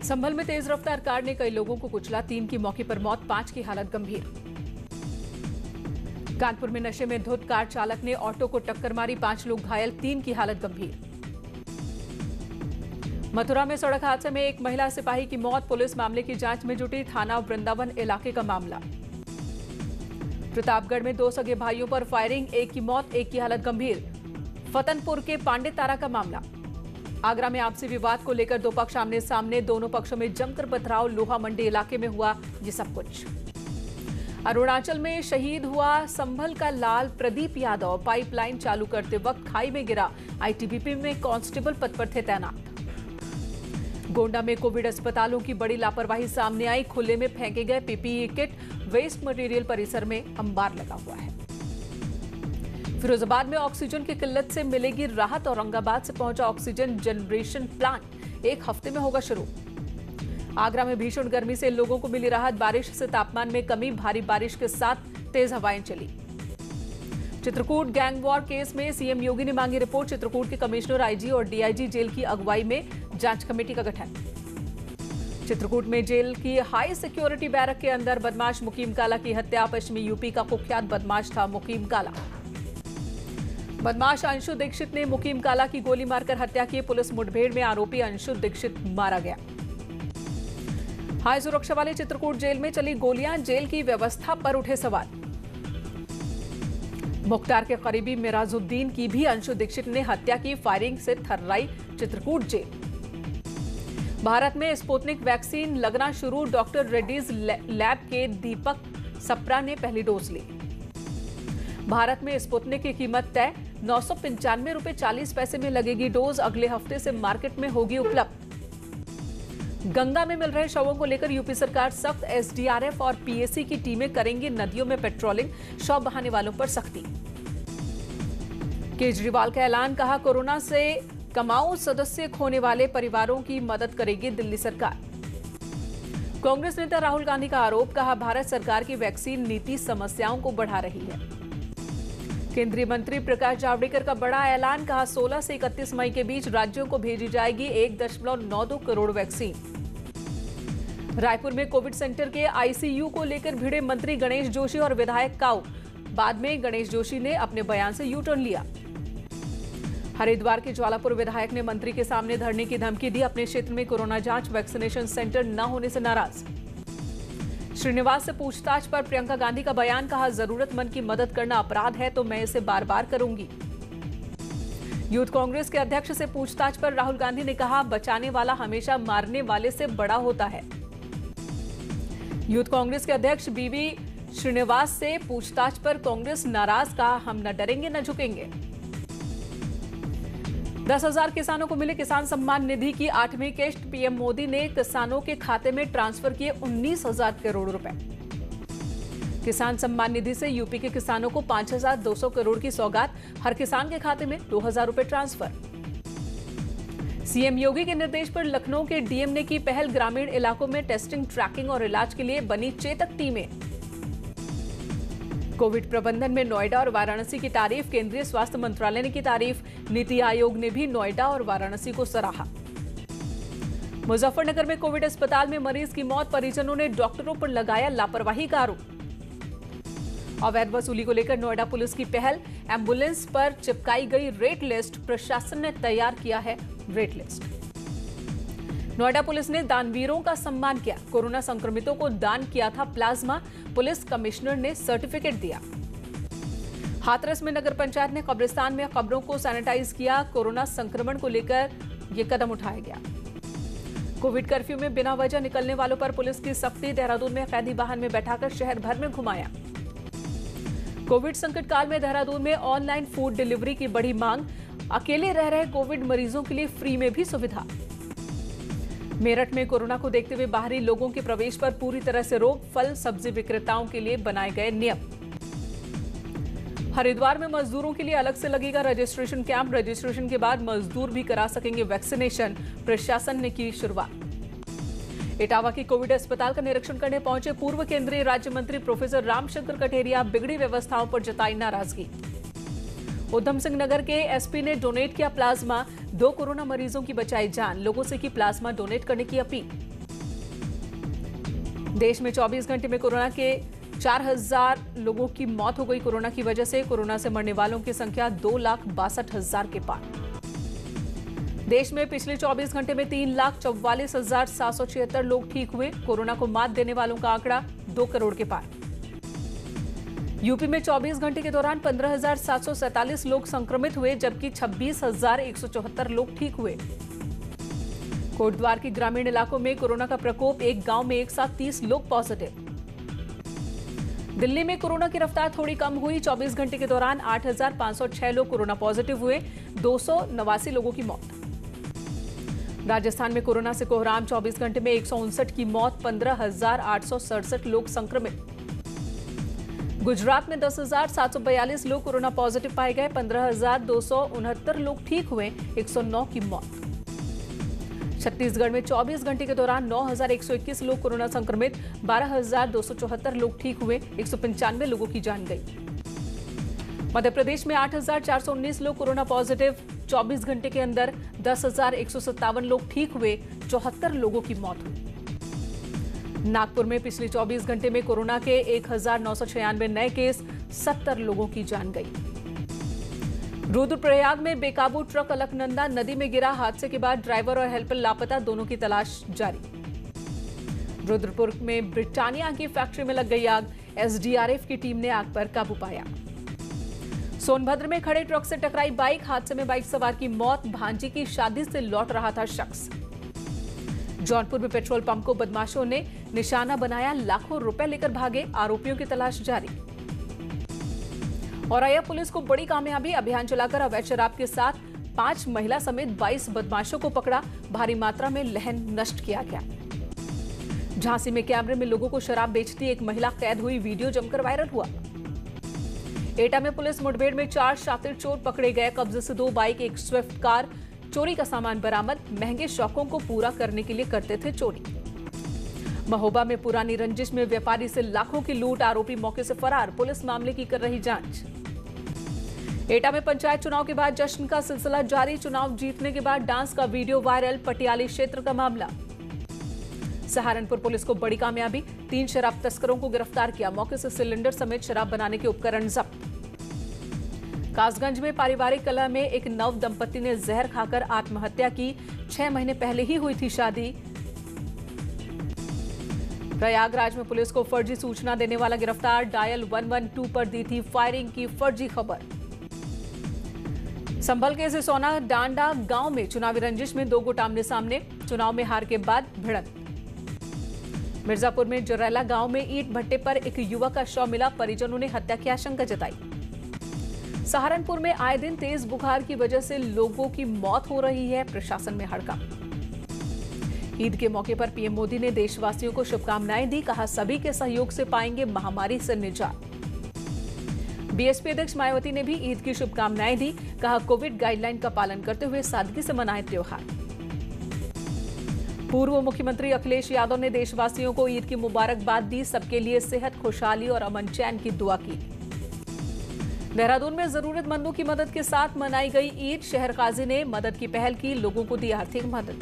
संभल में तेज रफ्तार कार ने कई लोगों को कुचला, 3 की मौके पर मौत, 5 की हालत गंभीर। कानपुर में नशे में धुत कार चालक ने ऑटो को टक्कर मारी, 5 लोग घायल, 3 की हालत गंभीर। मथुरा में सड़क हादसे में एक महिला सिपाही की मौत, पुलिस मामले की जांच में जुटी, थाना वृंदावन इलाके का मामला। प्रतापगढ़ में 2 सगे भाइयों पर फायरिंग, 1 की मौत, 1 की हालत गंभीर। फतनपुर के पांडे तारा का मामला। आगरा में आपसी विवाद को लेकर 2 पक्ष आमने सामने, दोनों पक्षों में जमकर पथराव, लोहा मंडी इलाके में हुआ ये सब कुछ। अरुणाचल में शहीद हुआ संभल का लाल प्रदीप यादव, पाइपलाइन चालू करते वक्त खाई में गिरा, आईटीबीपी में कांस्टेबल पद पर थे तैनात। गोंडा में कोविड अस्पतालों की बड़ी लापरवाही सामने आई, खुले में फेंके गए पीपीई किट, वेस्ट मटेरियल परिसर में अंबार लगा हुआ है। फिरोजाबाद में ऑक्सीजन की किल्लत से मिलेगी राहत, औरंगाबाद से पहुंचा ऑक्सीजन जनरेशन प्लांट, 1 हफ्ते में होगा शुरू। आगरा में भीषण गर्मी से लोगों को मिली राहत, बारिश से तापमान में कमी, भारी बारिश के साथ तेज हवाएं चली। चित्रकूट गैंग वॉर केस में सीएम योगी ने मांगी रिपोर्ट, चित्रकूट के कमिश्नर, आईजी और डीआईजी जेल की अगुवाई में जांच कमेटी का गठन। चित्रकूट में जेल की हाई सिक्योरिटी बैरक के अंदर बदमाश मुकीम काला की हत्या, पश्चिमी यूपी का कुख्यात बदमाश था मुकीम काला। बदमाश अंशु दीक्षित ने मुकीम काला की गोली मारकर हत्या की, पुलिस मुठभेड़ में आरोपी अंशु दीक्षित मारा गया। हाई सुरक्षा वाले चित्रकूट जेल में चली गोलियां, जेल की व्यवस्था पर उठे सवाल। मुख्तार के करीबी मिराजुद्दीन की भी अंशु दीक्षित ने हत्या की, फायरिंग से थर्राई चित्रकूट जेल। भारत में स्पुतनिक वैक्सीन लगना शुरू, डॉक्टर रेड्डीज लैब के दीपक सप्रा ने पहली डोज ली। भारत में स्पुतनिक की कीमत तय, 995 रुपए 40 पैसे में लगेगी डोज, अगले हफ्ते से मार्केट में होगी उपलब्ध। गंगा में मिल रहे शवों को लेकर यूपी सरकार सख्त, एसडीआरएफ और पीएसी की टीमें करेंगी नदियों में पेट्रोलिंग, शव बहाने वालों पर सख्ती। केजरीवाल का ऐलान, कहा कोरोना से कमाऊ सदस्य खोने वाले परिवारों की मदद करेगी दिल्ली सरकार। कांग्रेस नेता राहुल गांधी का आरोप, कहा भारत सरकार की वैक्सीन नीति समस्याओं को बढ़ा रही है। केंद्रीय मंत्री प्रकाश जावड़ेकर का बड़ा ऐलान, कहा 16 से 31 मई के बीच राज्यों को भेजी जाएगी 1.92 करोड़ वैक्सीन। रायपुर में कोविड सेंटर के आईसीयू को लेकर भिड़े मंत्री गणेश जोशी और विधायक काऊ, बाद में गणेश जोशी ने अपने बयान से यू टर्न लिया। हरिद्वार के ज्वालापुर विधायक ने मंत्री के सामने धरने की धमकी दी, अपने क्षेत्र में कोरोना जांच वैक्सीनेशन सेंटर न होने से नाराज। श्रीनिवास से पूछताछ पर प्रियंका गांधी का बयान, कहा जरूरतमंद की मदद करना अपराध है तो मैं इसे बार बार करूंगी। यूथ कांग्रेस के अध्यक्ष से पूछताछ पर राहुल गांधी ने कहा बचाने वाला हमेशा मारने वाले से बड़ा होता है। यूथ कांग्रेस के अध्यक्ष बीवी श्रीनिवास से पूछताछ पर कांग्रेस नाराज, कहा हम न डरेंगे न झुकेंगे। 10,000 किसानों को मिले किसान सम्मान निधि की 8वीं किश्त, पीएम मोदी ने किसानों के खाते में ट्रांसफर किए 19,000 करोड़ रुपए। किसान सम्मान निधि से यूपी के किसानों को 5,200 करोड़ की सौगात, हर किसान के खाते में 2,000 रुपए ट्रांसफर। सीएम योगी के निर्देश पर लखनऊ के डीएम ने की पहल, ग्रामीण इलाकों में टेस्टिंग, ट्रैकिंग और इलाज के लिए बनी चेतक टीमें। कोविड प्रबंधन में नोएडा और वाराणसी की तारीफ, केंद्रीय स्वास्थ्य मंत्रालय ने की तारीफ, नीति आयोग ने भी नोएडा और वाराणसी को सराहा। मुजफ्फरनगर में कोविड अस्पताल में मरीज की मौत, परिजनों ने डॉक्टरों पर लगाया लापरवाही का आरोप। अवैध वसूली को लेकर नोएडा पुलिस की पहल, एम्बुलेंस पर चिपकाई गई रेट लिस्ट, प्रशासन ने तैयार किया है रेट लिस्ट। नोएडा पुलिस ने दानवीरों का सम्मान किया, कोरोना संक्रमितों को दान किया था प्लाज्मा, पुलिस कमिश्नर ने सर्टिफिकेट दिया। हाथरस में नगर पंचायत ने कब्रिस्तान में कब्रों को सैनिटाइज किया, कोरोना संक्रमण को लेकर यह कदम उठाया गया। कोविड कर्फ्यू में बिना वजह निकलने वालों पर पुलिस की सख्ती, देहरादून में कैदी वाहन में बैठाकर शहर भर में घुमाया। कोविड संकट काल में देहरादून में ऑनलाइन फूड डिलीवरी की बढ़ी मांग, अकेले रह रहे कोविड मरीजों के लिए फ्री में भी सुविधा। मेरठ में कोरोना को देखते हुए बाहरी लोगों के प्रवेश पर पूरी तरह से रोक, फल सब्जी विक्रेताओं के लिए बनाए गए नियम। हरिद्वार में मजदूरों के लिए अलग से लगेगा रजिस्ट्रेशन कैंप, रजिस्ट्रेशन के बाद मजदूर भी करा सकेंगे वैक्सीनेशन, प्रशासन ने की शुरुआत। इटावा की कोविड अस्पताल का निरीक्षण करने पहुंचे पूर्व केंद्रीय राज्य मंत्री प्रोफेसर रामशंकर कठेरिया, बिगड़ी व्यवस्थाओं पर जताई नाराजगी। उधम सिंह नगर के एसपी ने डोनेट किया प्लाज्मा, 2 कोरोना मरीजों की बचाई जान, लोगों से की प्लाज्मा डोनेट करने की अपील। देश में 24 घंटे में कोरोना के 4,000 लोगों की मौत हो गई। कोरोना की वजह से कोरोना से मरने वालों की संख्या 2,62,000 के पार। देश में पिछले 24 घंटे में 3,44,776 लोग ठीक हुए। कोरोना को मात देने वालों का आंकड़ा 2 करोड़ के पार। यूपी में 24 घंटे के दौरान 15,747 लोग संक्रमित हुए, जबकि 26,174 लोग ठीक हुए। कोटद्वार के ग्रामीण इलाकों में कोरोना का प्रकोप, एक गांव में एक साथ 30 लोग पॉजिटिव। दिल्ली में कोरोना की रफ्तार थोड़ी कम हुई। 24 घंटे के दौरान 8,506 लोग कोरोना पॉजिटिव हुए, 289 लोगों की मौत। राजस्थान में कोरोना से कोहराम, 24 घंटे में 159 की मौत, 15,867 लोग संक्रमित। गुजरात में 10,742 लोग कोरोना पॉजिटिव पाए गए, 15,269 लोग ठीक हुए, 109 की मौत। छत्तीसगढ़ में 24 घंटे के दौरान 9,121 लोग कोरोना संक्रमित, 12,274 लोग ठीक हुए, 195 लोगों की जान गई। मध्य प्रदेश में 8,419 लोग कोरोना पॉजिटिव, 24 घंटे के अंदर 10,157 लोग ठीक हुए, 74 लोगों की मौत हुई। नागपुर में पिछले 24 घंटे में कोरोना के 1,996 नए केस, 70 लोगों की जान गई। रुद्रप्रयाग में बेकाबू ट्रक अलकनंदा नदी में गिरा। हादसे के बाद ड्राइवर और हेल्पर लापता, दोनों की तलाश जारी। रुद्रपुर में ब्रिटानिया की फैक्ट्री में लग गई आग, एसडीआरएफ की टीम ने आग पर काबू पाया। सोनभद्र में खड़े ट्रक से टकराई बाइक, हादसे में बाइक सवार की मौत, भांजी की शादी से लौट रहा था शख्स। जौनपुर में पेट्रोल पंप को बदमाशों ने निशाना बनाया, लाखों रुपए लेकर भागे, आरोपियों की तलाश जारी। औरैया पुलिस को बड़ी कामयाबी, अभियान चलाकर अवैध शराब के साथ 5 महिला समेत 22 बदमाशों को पकड़ा, भारी मात्रा में लहन नष्ट किया गया। झांसी में कैमरे में लोगों को शराब बेचती एक महिला कैद हुई, वीडियो जमकर वायरल हुआ। एटा में पुलिस मुठभेड़ में 4 शातिर चोर पकड़े गए, कब्जे से 2 बाइक, एक स्विफ्ट कार, चोरी का सामान बरामद, महंगे शौकों को पूरा करने के लिए करते थे चोरी। महोबा में पुरानी रंजिश में व्यापारी से लाखों की लूट, आरोपी मौके से फरार, पुलिस मामले की कर रही जांच। एटा में पंचायत चुनाव के बाद जश्न का सिलसिला जारी, चुनाव जीतने के बाद डांस का वीडियो वायरल, पटियाली क्षेत्र का मामला। सहारनपुर पुलिस को बड़ी कामयाबी, 3 शराब तस्करों को गिरफ्तार किया, मौके से सिलेंडर समेत शराब बनाने के उपकरण जब्त। कासगंज में पारिवारिक कलह में एक नव दंपति ने जहर खाकर आत्महत्या की, 6 महीने पहले ही हुई थी शादी। प्रयागराज में पुलिस को फर्जी सूचना देने वाला गिरफ्तार, डायल 112 पर दी थी फायरिंग की फर्जी खबर। संभल के सिसोना डांडा गांव में चुनावी रंजिश में 2 गुट आमने सामने, चुनाव में हार के बाद भिड़ंत। मिर्जापुर में जरैला गांव में ईंट भट्टे पर एक युवक का शव मिला, परिजनों ने हत्या की आशंका जताई। सहारनपुर में आए दिन तेज बुखार की वजह से लोगों की मौत हो रही है, प्रशासन में हड़कंप। ईद के मौके पर पीएम मोदी ने देशवासियों को शुभकामनाएं दी, कहा सभी के सहयोग से पाएंगे महामारी से निजात। बीएसपी अध्यक्ष मायावती ने भी ईद की शुभकामनाएं दी, कहा कोविड गाइडलाइन का पालन करते हुए सादगी से मनाएं त्योहार। पूर्व मुख्यमंत्री अखिलेश यादव ने देशवासियों को ईद की मुबारकबाद दी, सबके लिए सेहत, खुशहाली और अमन चैन की दुआ की। देहरादून में जरूरतमंदों की मदद के साथ मनाई गई ईद, शहर काजी ने मदद की पहल की, लोगों को दी आर्थिक मदद।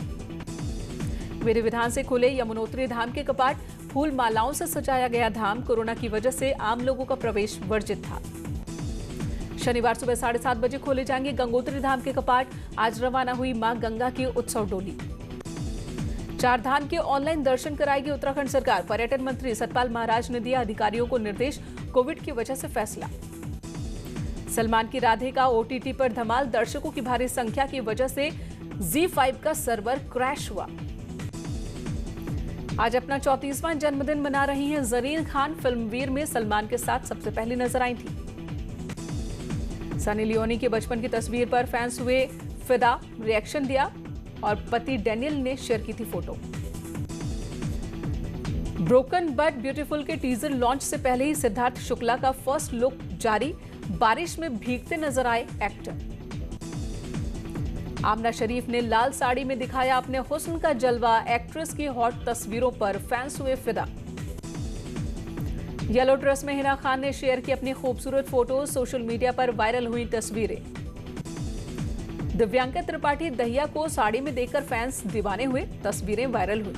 विधि विधान से खुले यमुनोत्री धाम के कपाट, फूल मालाओं से सजाया गया धाम, कोरोना की वजह से आम लोगों का प्रवेश वर्जित था। शनिवार सुबह 7:30 बजे खोले जाएंगे गंगोत्री धाम के कपाट, आज रवाना हुई मां गंगा की उत्सव डोली। 4 धाम के ऑनलाइन दर्शन कराएगी उत्तराखंड सरकार, पर्यटन मंत्री सतपाल महाराज ने दिया अधिकारियों को निर्देश, कोविड की वजह से फैसला। सलमान की राधे का ओटीटी पर धमाल, दर्शकों की भारी संख्या की वजह से ZEE5 का सर्वर क्रैश हुआ। आज अपना 34वां जन्मदिन मना रही हैं जरीन खान, फिल्मवीर में सलमान के साथ सबसे पहले नजर आई थी। सनी लियोनी के बचपन की तस्वीर पर फैंस हुए फिदा, रिएक्शन दिया और पति डैनियल ने शेयर की थी फोटो। ब्रोकन बट ब्यूटीफुल के टीजर लॉन्च से पहले ही सिद्धार्थ शुक्ला का फर्स्ट लुक जारी, बारिश में भीगते नजर आए एक्टर। आमना शरीफ ने लाल साड़ी में दिखाया अपने हुस्न का जलवा, एक्ट्रेस की हॉट तस्वीरों पर फैंस हुए फिदा। येलो ड्रेस में हिना खान ने शेयर की अपनी खूबसूरत फोटो, सोशल मीडिया पर वायरल हुई तस्वीरें। दिव्यांका त्रिपाठी दहिया को साड़ी में देखकर फैंस दीवाने हुए, तस्वीरें वायरल हुई।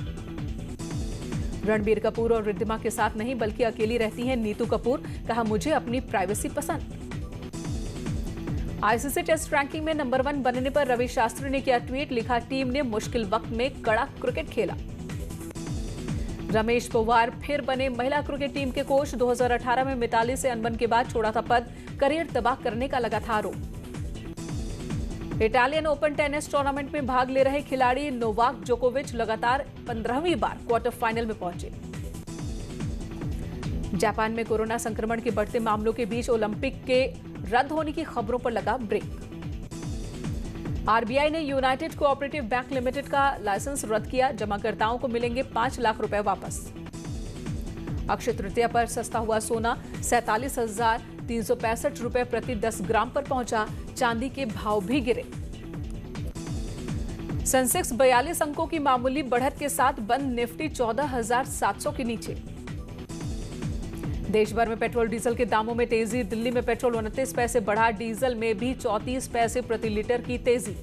रणबीर कपूर और रिद्धिमा के साथ नहीं बल्कि अकेली रहती हैं नीतू कपूर, कहा मुझे अपनी प्राइवेसी पसंद। आईसीसी टेस्ट रैंकिंग में नंबर 1 बनने पर रवि शास्त्री ने किया ट्वीट, लिखा टीम ने मुश्किल वक्त में कड़ा क्रिकेट खेला। रमेश पोवार फिर बने महिला क्रिकेट टीम के कोच, 2018 में मिताली से अनबन के बाद छोड़ा था पद, करियर तबाह करने का लगा था आरोप। इटालियन ओपन टेनिस टूर्नामेंट में भाग ले रहे खिलाड़ी नोवाक जोकोविच लगातार 15वीं बार क्वार्टर फाइनल में पहुंचे। जापान में कोरोना संक्रमण के बढ़ते मामलों के बीच ओलंपिक के रद्द होने की खबरों पर लगा ब्रेक। आरबीआई ने यूनाइटेड कोऑपरेटिव बैंक लिमिटेड का लाइसेंस रद्द किया, जमाकर्ताओं को मिलेंगे 5 लाख रुपए वापस। अक्षय तृतीया पर सस्ता हुआ सोना 47,365 रुपए प्रति 10 ग्राम पर पहुंचा, चांदी के भाव भी गिरे। सेंसेक्स 42 अंकों की मामूली बढ़त के साथ बंद, निफ्टी 14,700 के नीचे। देश भर में पेट्रोल डीजल के दामों में तेजी, दिल्ली में पेट्रोल 29 पैसे बढ़ा, डीजल में भी 34 पैसे प्रति लीटर की तेजी।